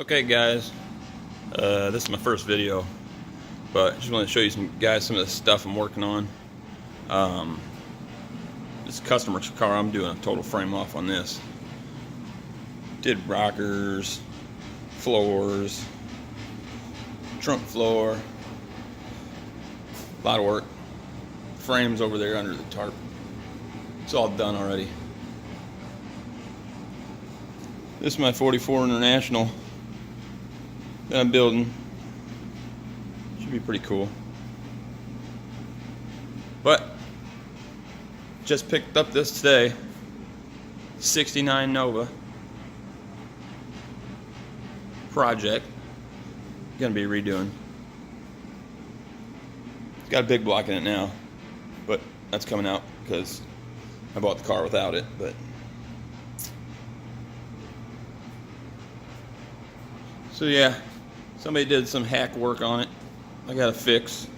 Okay guys, this is my first video, but I just want to show you some of the stuff I'm working on. This customer's car, I'm doing a total frame off on this. Did rockers, floors, trunk floor, a lot of work. Frames over there under the tarp. It's all done already. This is my 44 International that I'm building. Should be pretty cool. But just picked up this today. 69 Nova project. Gonna be redoing. It's got a big block in it now, but that's coming out because I bought the car without it. But so yeah, somebody did some hack work on it. I got to fix.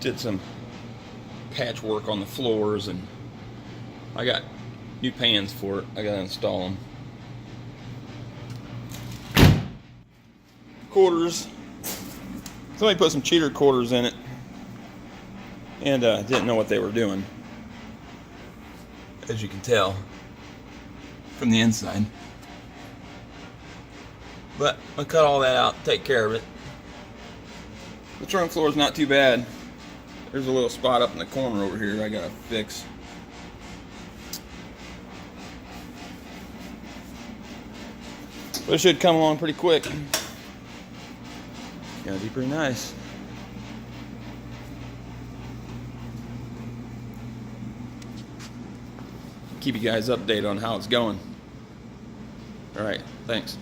Did some patchwork on the floors, and I got new pans for it. I got to install them. Quarters. Somebody put some cheater quarters in it, and didn't know what they were doing, as you can tell from the inside. But I'll cut all that out, take care of it. The trunk floor is not too bad. There's a little spot up in the corner over here I gotta fix. But it should come along pretty quick. It's gonna be pretty nice. Keep you guys updated on how it's going. Alright, thanks.